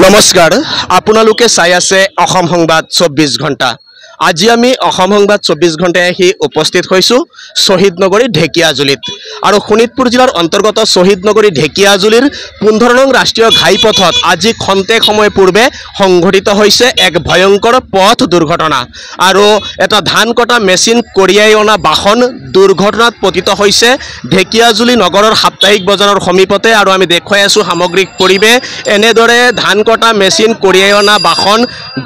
নমস্কাৰ আপোনালোকে চাই আছে অসম সংবাদ 24 ঘণ্টা। আজি আমি অসম সংবাদ 24 ঘণ্টায় আহি উপস্থিত হৈছো শহীদ নগৰী ঢেকিয়াজুলিত আৰু শোণিতপুৰ জিলাৰ অন্তৰ্গত শহীদ নগৰী ঢেকিয়াজুলিৰ 15 নং ৰাষ্ট্ৰীয় ঘাইপথত আজি খন্তেক সময় পূৰ্বে সংঘটিত হৈছে এক ভয়ংকৰ পথ দুৰ্ঘটনা আৰু এটা ধান কটা মেচিন কঢ়িয়াই অনা বাহন দুৰ্ঘটনাত পতিত হৈছে ঢেকিয়াজুলি নগৰৰ সাপ্তাহিক বজাৰৰ সমীপতে আৰু আমি দেখুৱাই আছো সামগ্ৰিক পৰিৱেশ এনেদৰে ধান কটা মেচিন কঢ়িয়াই অনা বাহন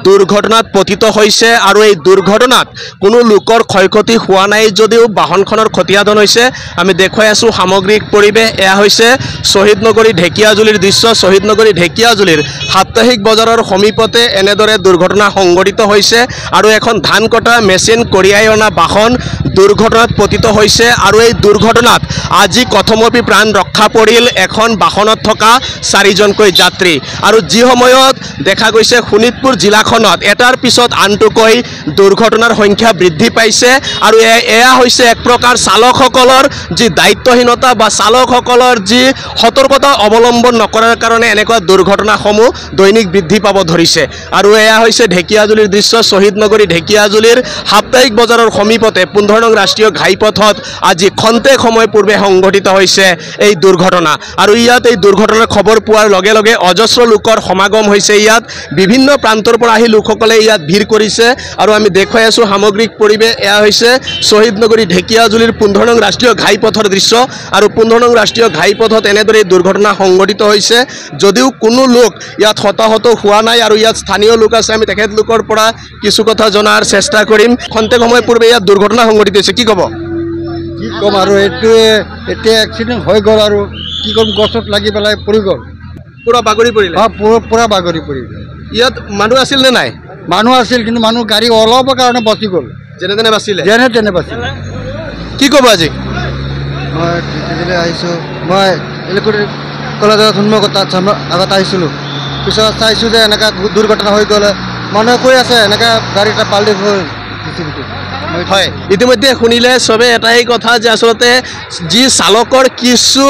দুৰ্ঘটনাত পতিত হৈছে আৰু এই দুৰ্ঘটনাত কোনো লোকৰ ক্ষয়ক্ষতি হোৱা নাই যদিও বাহনখনৰ ক্ষতিসাধন হৈছে আমি দেখুৱাই আছো সামগ্ৰিক পৰিৱেশ এয়া হৈছে শহীদ নগৰী ঢেকিয়াজুলিৰ দৃশ্য শহীদ নগৰী ঢেকিয়াজুলিৰ সাপ্তাহিক বজাৰৰ সমীপতে এনেদৰে দুৰ্ঘটনা সংঘটিত হৈছে আৰু এখন ধান কটা মেচিন কঢ়িয়াই অনা বাহন দুৰ্ঘটনাত পতিত হৈছে আৰু এই দুৰ্ঘটনাত আজি কথমপি প্ৰাণ ৰক্ষা পৰিল এখন বাহনত থকা 4জনকৈ যাত্ৰী আৰু যি সময়ত দেখা গৈছে শোণিতপুৰ জিলাখনত এটাৰ পিছত আনটোকৈ দুৰ্ঘটনাৰ সংখ্যা বৃদ্ধি পাইছে আৰু এয়া হৈছে এক প্ৰকাৰ চালকসকলৰ যি দায়িত্বহীনতা বা চালকসকলৰ যি সতৰ্কতা অৱলম্বন নকৰাৰ কাৰণে এনেকুৱা দুৰ্ঘটনাসমূহ দৈনিক বৃদ্ধি পাব ধৰিছে আৰু এয়া হৈছে ঢেকিয়াজুলিৰ দৃশ্য শহীদ নগৰী ঢেকিয়াজুলিৰ সাপ্তাহিক বজাৰৰ সমীপতে 15 নং ৰাষ্ট্ৰীয় ঘাইপথত আজি খন্তেক সময় পূৰ্বে সংঘটিত হৈছে এই দুৰ্ঘটনা আৰু ইয়াত এই দুৰ্ঘটনাৰ খবৰ পোৱাৰ লগে লগে অজস্ৰ লোকৰ সমাগম হৈছে ইয়াত বিভিন্ন প্ৰান্তৰ পৰা আহি লোকসকলে ইয়াত ভিৰ কৰিছে আৰু আমি দেখুৱাই আছো সামগ্ৰিক পৰিৱেশ এয়া হৈছে শহীদ নগৰী ঢেকিয়াজুলিৰ 15 নং ৰাষ্ট্ৰীয় ঘাইপথৰ দৃশ্য আৰু 15 নং ৰাষ্ট্ৰীয় ঘাইপথত এনেদৰে দুৰ্ঘটনা সংঘটিত হৈছে যদিও কোনো লোক ইয়াত হতাহত হোৱা নাই আৰু ইয়াত স্থানীয় লোক আছে আমি তেখেতলোকৰ পৰা কিছু কথা জনাৰ চেষ্টা কৰিম খন্তেক সময় পূৰ্বে ইয়াত দুৰ্ঘটনা সংঘটিত হৈছে কি ক'ব কি কম আৰু এতিয়া এক্সিডেণ্ট হৈ গ'ল আৰু কি কম গছত লাগি পেলাই পৰি গ'ল পুৰা বাগৰি পৰিলে পুৰা বাগৰি পৰি গ'ল ইয়াত মানুহ আছিল নে নাই মানুহ আছিল কিন্তু মানুহ গাড়ী অলপৰ কাৰণে বাচি গ'ল যেনে তেনে বাচিলে বাচিলে কি ক'ব আজি মই ঢেকিয়াজুলি আহিছোঁ মই কলেজৰ সন্মুখত আগত আহিছিলোঁ পিছত চাইছোঁ যে এনেকুৱা দুৰ্ঘটনা হৈ গ'ল মানুহে কৈ আছে এনেকুৱা গাড়ী এটা পাল্টি হৈ হয় ইতিমধ্যে শুনিলে চবে এটাই কথা যে আচলতে যি চালকৰ কিছু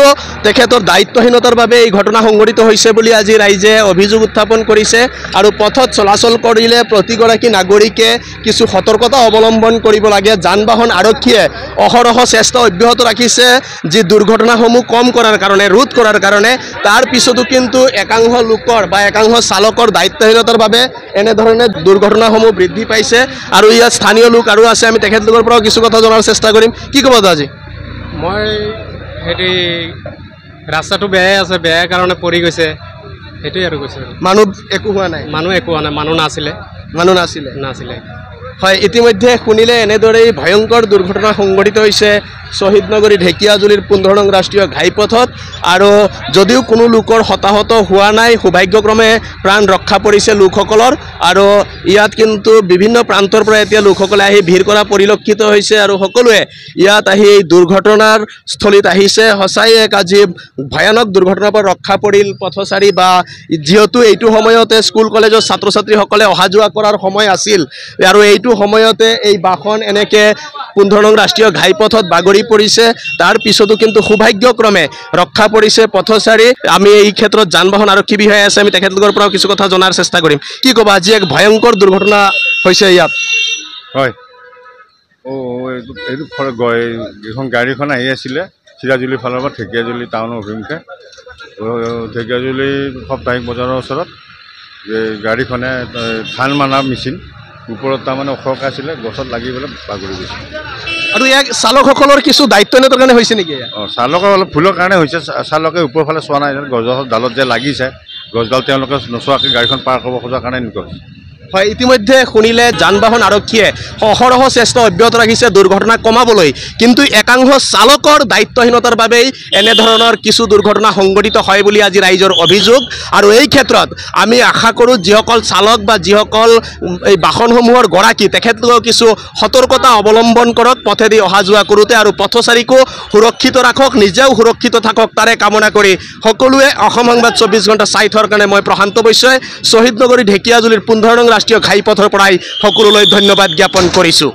তেখেতৰ দায়িত্বহীনতাৰ বাবে এই ঘটনা সংঘটিত হৈছে বুলি আজি ৰাইজে অভিযোগ উত্থাপন কৰিছে আৰু পথত চলাচল কৰিলে প্ৰতিগৰাকী নাগৰিকে কিছু সতৰ্কতা অৱলম্বন কৰিব লাগে যান বাহন আৰক্ষীয়ে অহৰহ চেষ্টা অব্যাহত ৰাখিছে যি দুৰ্ঘটনাসমূহ কম কৰাৰ কাৰণে ৰোধ কৰাৰ কাৰণে তাৰ পিছতো কিন্তু একাংশ লোকৰ বা একাংশ চালকৰ দায়িত্বহীনতাৰ বাবে এনেধৰণে দুৰ্ঘটনাসমূহ বৃদ্ধি পাইছে আৰু ইয়াত স্থানীয় লোক আৰু আছে আমি তেখেতলোকৰ পৰাও কিছু কথা জনাৰ চেষ্টা কৰিম কি ক'ব আজি মই হেৰি ৰাস্তাটো বেয়াই আছে বেয়াৰ কাৰণে পৰি গৈছে সেইটোৱে আৰু কৈছে মানুহ একো হোৱা নাই মানুহ নাছিলে হয় ইতিমধ্যে শুনিলে এনেদৰেই ভয়ংকৰ দুৰ্ঘটনা সংঘটিত হৈছে শহীদ নগৰী ঢেকিয়াজুলিৰ 15 নং ৰাষ্ট্ৰীয় ঘাইপথত আৰু যদিও কোনো লোকৰ হতাহত হোৱা নাই সৌভাগ্যক্ৰমে প্ৰাণ ৰক্ষা পৰিছে লোকসকলৰ আৰু ইয়াত কিন্তু বিভিন্ন প্ৰান্তৰ পৰা এতিয়া লোকসকলে আহি ভিৰ কৰা পৰিলক্ষিত হৈছে আৰু সকলোৱে ইয়াত আহি এই দুৰ্ঘটনাৰ স্থলীত আহিছে সঁচাই এক আজি ভয়ানক দুৰ্ঘটনাৰ পৰা ৰক্ষা পৰিল পথচাৰী বা যিহেতু এইটো সময়তে স্কুল কলেজৰ ছাত্ৰ ছাত্ৰীসকলে অহা যোৱা কৰাৰ সময় আছিল আৰু এইটো সময়তে এই বাহন এনেকে 15 নং ৰাষ্ট্ৰীয় ঘাইপথত বাগৰি পৰিছে তাৰ পিছতো কিন্তু সৌভাগ্যক্ৰমে ৰক্ষা পৰিছে পথচাৰী আমি এই ক্ষেত্ৰত যান বাহন আৰক্ষী বিষয়া আছে আমি তেখেতলোকৰ পৰাও কিছু কথা জনাৰ চেষ্টা কৰিম কি ক'ব আজি এক ভয়ংকৰ দুৰ্ঘটনা হৈছে ইয়াত হয় এইখন গাড়ীখন আহি আছিলে চিৰাজুলি ফালৰ পৰা ঢেকিয়াজুলি টাউনৰ অভিমুখে ঢেকিয়াজুলি সাপ্তাহিক বজাৰৰ ওচৰত গাড়ীখনে ধান মানা মেচিন ওপৰত তাৰমানে ওখৰকৈ আছিলে গছত লাগি পেলাই বাগৰি গৈছে আৰু ইয়াক চালকসকলৰ কিছু দায়িত্বহীনতাৰ কাৰণে হৈছে নেকি চালকৰ অলপ ভুলৰ কাৰণে হৈছে চালকে ওপৰৰ ফালে চোৱা নাই গছৰ ডালত যে লাগিছে গছডাল তেওঁলোকে নোচোৱাকৈ গাড়ীখন পাৰ কৰিব খোজাৰ কাৰণে এনেকুৱা হৈছে হয় ইতিমধ্যে শুনিলে যান বাহন আৰক্ষীয়ে অহৰহ চেষ্টা অব্যাহত ৰাখিছে দুৰ্ঘটনা কমাবলৈ কিন্তু একাংশ চালকৰ দায়িত্বহীনতাৰ বাবেই এনেধৰণৰ কিছু দুৰ্ঘটনা সংঘটিত হয় বুলি আজি ৰাইজৰ অভিযোগ আৰু এই ক্ষেত্ৰত আমি আশা কৰোঁ যিসকল চালক বা যিসকল এই বাহনসমূহৰ গৰাকী তেখেতলোকেও কিছু সতৰ্কতা অৱলম্বন কৰক পথেদি অহা যোৱা কৰোঁতে আৰু পথচাৰীকো সুৰক্ষিত ৰাখক নিজেও সুৰক্ষিত থাকক তাৰে কামনা কৰি সকলোৱে অসম সংবাদ 24 ঘণ্টা চাই থকাৰ কাৰণে মই প্ৰশান্ত বৈশ্যই শহীদ নগৰী ঢেকিয়াজুলিৰ 15 নং ৰাষ্ট্ৰীয় ঘাইপথৰ পৰাই সকলোলৈ ধন্যবাদ জ্ঞাপন কৰিছোঁ।